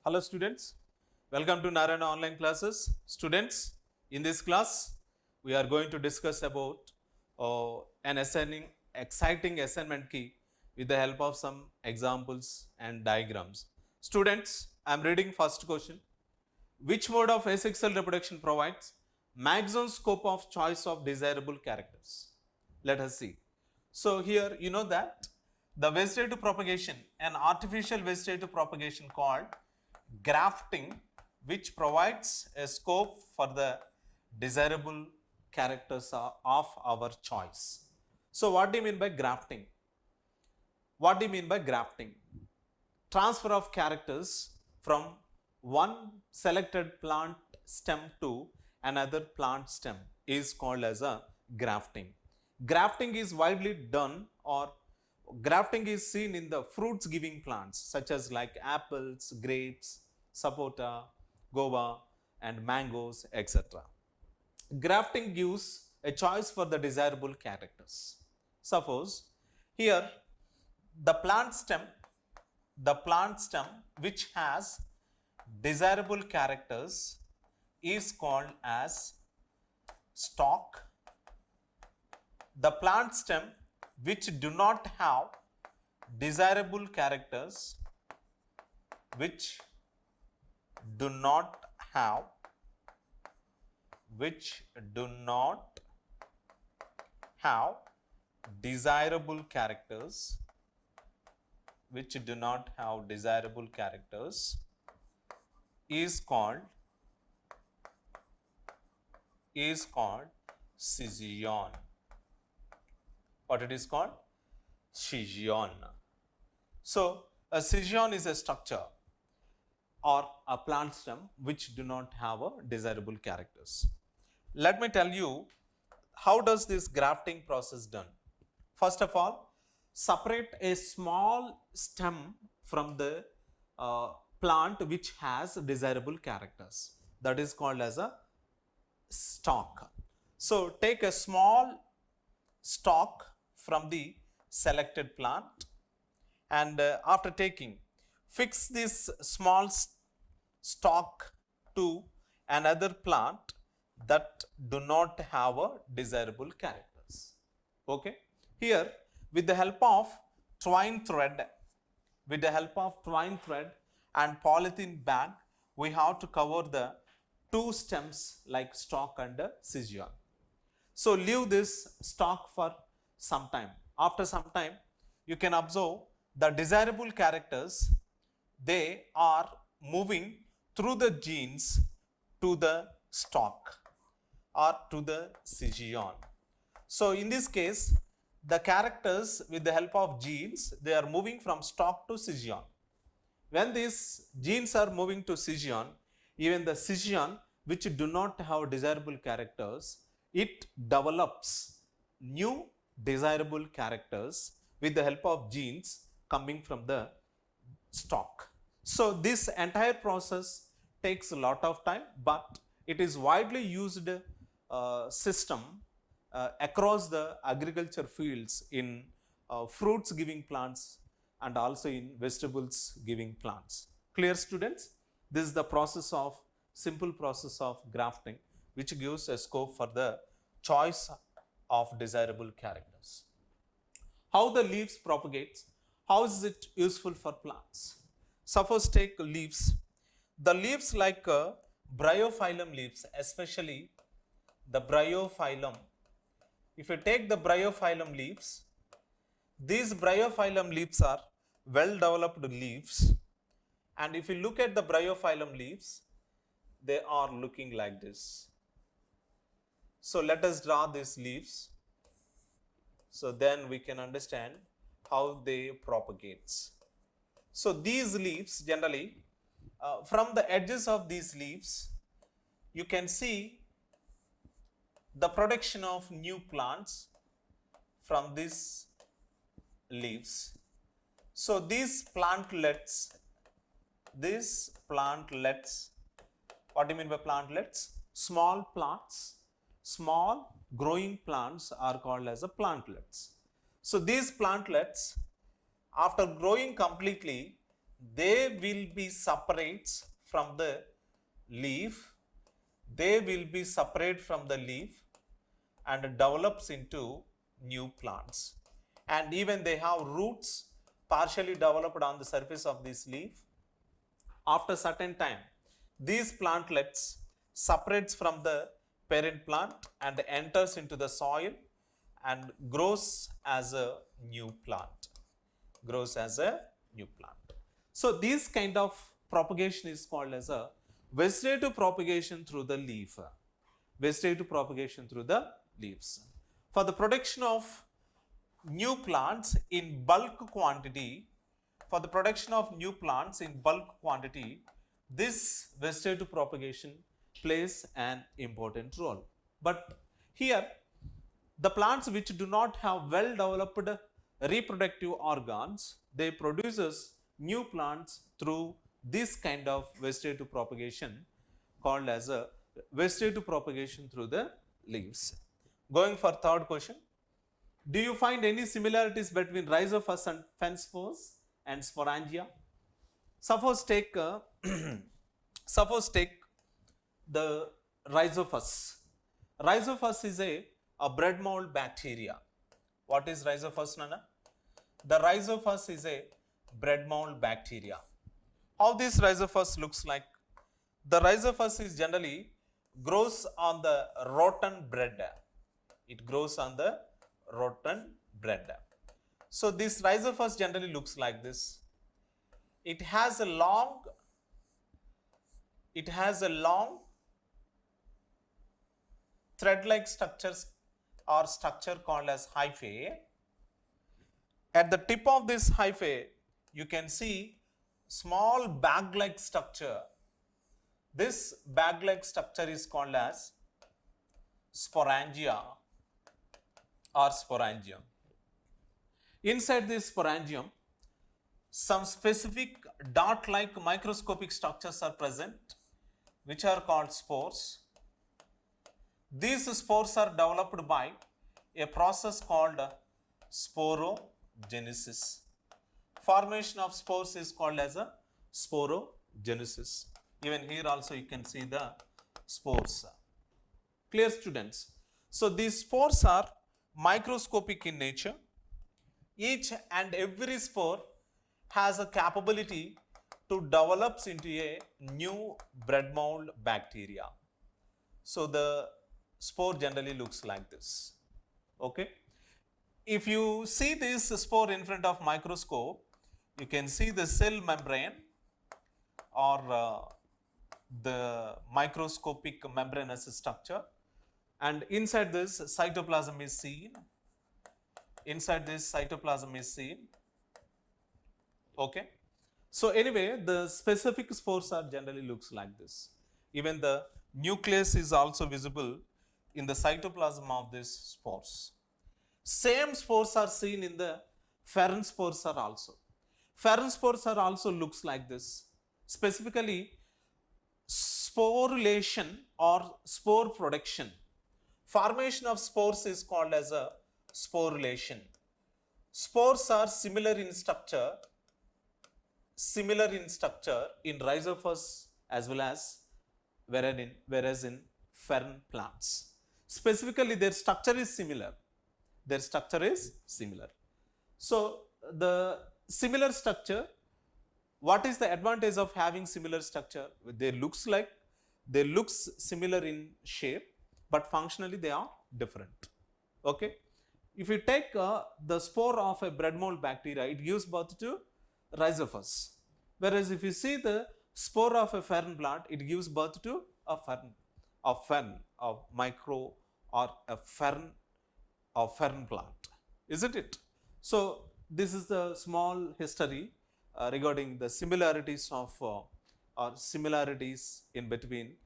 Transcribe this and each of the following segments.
Hello students, welcome to Narayana online classes. Students, in this class, we are going to discuss about an exciting assignment key with the help of some examples and diagrams. Students, I am reading first question. Which mode of asexual reproduction provides maximum scope of choice of desirable characters? Let us see. So here you know that the vegetative propagation, an artificial vegetative propagation called grafting, which provides a scope for the desirable characters of our choice. So what do you mean by grafting? What do you mean by grafting? Transfer of characters from one selected plant stem to another plant stem is called as a grafting. Grafting is widely done, or grafting is seen in the fruits giving plants such as like apples, grapes, sapota, guava and mangoes, etc. Grafting gives a choice for the desirable characters. Suppose here the plant stem which has desirable characters is called as stalk. The plant stem which do not have desirable characters, which do not have desirable characters, is called scission. What it is called? Scission. So a scission is a structure or a plant stem which do not have a desirable characters. Let me tell you how does this grafting process done. First of all, separate a small stem from the plant which has desirable characters. That is called as a stalk. So take a small stalk from the selected plant, and after taking, fix this small stalk to another plant that do not have a desirable characters. Okay. Here with the help of twine thread and polythene bag, we have to cover the two stems like stalk and scission. So leave this stalk for some time. After some time, you can observe the desirable characters, they are moving through the genes to the stalk or to the scission. So in this case, the characters with the help of genes, they are moving from stalk to scission. When these genes are moving to scission, even the scission which do not have desirable characters, it develops new desirable characters with the help of genes coming from the stalk. So this entire process takes a lot of time, but it is widely used system across the agriculture fields in fruits giving plants and also in vegetables giving plants. Clear students? This is the simple process of grafting, which gives a scope for the choice of desirable characters. How the leaves propagates? How is it useful for plants? Suppose take leaves. The leaves like bryophyllum leaves, especially the bryophyllum. If you take the bryophyllum leaves, these bryophyllum leaves are well developed leaves, and if you look at the bryophyllum leaves, they are looking like this. So let us draw these leaves, so then we can understand how they propagates. So these leaves generally, from the edges of these leaves, you can see the production of new plants from these leaves. So these plantlets, what do you mean by plantlets? Small plants, small growing plants are called as a plantlets. So these plantlets, after growing completely, they will be separates from the leaf. They will be separate from the leaf and develops into new plants. And even they have roots partially developed on the surface of this leaf. After certain time, these plantlets separates from the parent plant and enters into the soil and grows as a new plant. Grows as a new plant. So this kind of propagation is called as a vegetative propagation through the leaf. Vegetative propagation through the leaves. For the production of new plants in bulk quantity, for the production of new plants in bulk quantity, this vegetative propagation plays an important role. But here, the plants which do not have well developed reproductive organs, they produces new plants through this kind of vegetative propagation called as a vegetative propagation through the leaves. Going for third question. Do you find any similarities between rhizopus and fen spores and sporangia? Suppose take suppose take the rhizopus. Rhizopus is a bread mold bacteria. What is rhizopus, Nana? The rhizopus is a bread mold bacteria. How this rhizopus looks like? The rhizopus is generally grows on the rotten bread. It grows on the rotten bread. So this rhizopus generally looks like this. It has a long thread-like structures or structure called as hyphae. At the tip of this hyphae, you can see small bag-like structure. This bag-like structure is called as sporangia or sporangium. Inside this sporangium, some specific dot-like microscopic structures are present, which are called spores. These spores are developed by a process called sporogenesis. Formation of spores is called as a sporogenesis. Even here also you can see the spores. Clear, students? So these spores are microscopic in nature. Each and every spore has a capability to develop into a new bread mold bacteria. So the spore generally looks like this. Okay. If you see this spore in front of microscope, you can see the cell membrane or the microscopic membranous structure, and inside this cytoplasm is seen. Inside this cytoplasm is seen. Okay. So anyway, the specific spores are generally looks like this. Even the nucleus is also visible in the cytoplasm of these spores. Same spores are seen in the ferrule spores are also. Ferrule spores are also looks like this. Specifically, sporulation or spore production. Formation of spores is called as a sporulation. Spores are similar in structure in rhizopus as well as whereas in fern plants. Specifically, their structure is similar. So the similar structure, what is the advantage of having similar structure? They looks similar in shape, but functionally they are different. Okay. If you take the spore of a bread mold bacteria, it gives birth to rhizopus. Whereas if you see the spore of a fern plant, it gives birth to a micro or a fern plant, isn't it? So this is the small history regarding the similarities of or similarities in between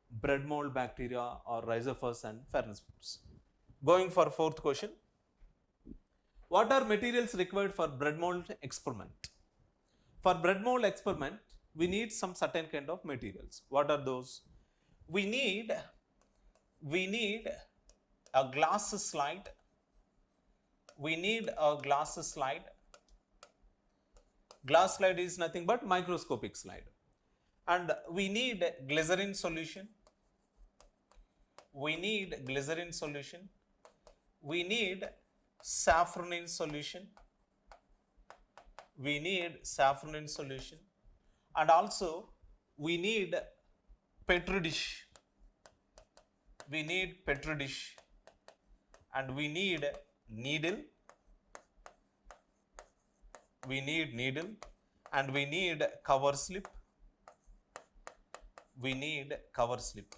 bread mold bacteria or rhizopus and fern spores. Going for fourth question. What are materials required for bread mold experiment? For bread mold experiment, we need some certain kind of materials. What are those? We need a glass slide. We Glass slide is nothing but microscopic slide. And we need glycerin solution. We need glycerin solution. We need safranin solution. We need safranin solution. And also we need petri dish. We need petri dish. And we need needle. We need needle. And we need cover slip. We need cover slip.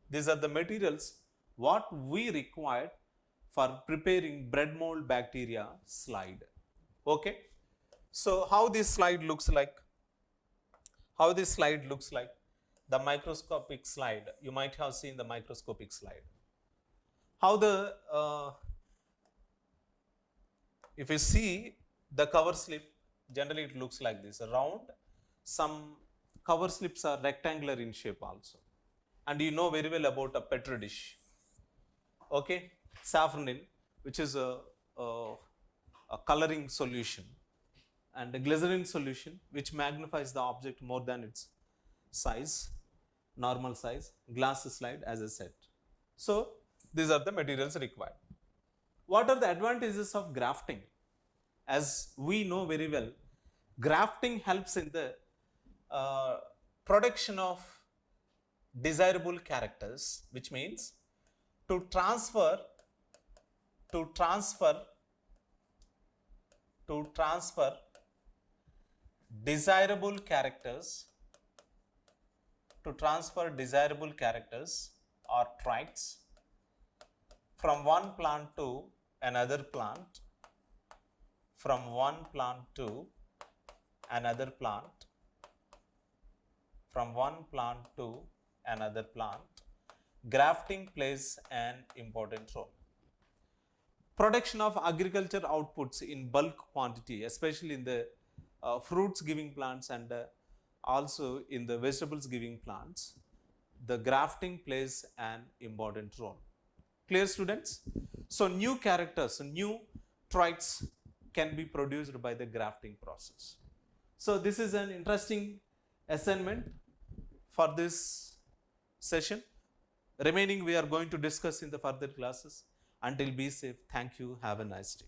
These are the materials what we require for preparing bread mold bacteria slide. Okay. So how this slide looks like? How this slide looks like? The microscopic slide. You might have seen the microscopic slide. How the if you see the cover slip, generally it looks like this, round. Some cover slips are rectangular in shape also. And you know very well about a petri dish. Okay, safranin, which is a coloring solution, and a glycerin solution, which magnifies the object more than its size, normal size, glass slide, as I said. So these are the materials required. What are the advantages of grafting? As we know very well, grafting helps in the production of desirable characters, which means to transfer desirable characters, or traits from one plant to another plant, from one plant to another plant, from one plant to another plant. Grafting plays an important role. Production of agriculture outputs in bulk quantity, especially in the fruits giving plants and also in the vegetables giving plants, the grafting plays an important role. Clear, students? So new characters, new traits can be produced by the grafting process. So this is an interesting assignment for this session. Remaining we are going to discuss in the further classes. Until be safe, thank you, have a nice day.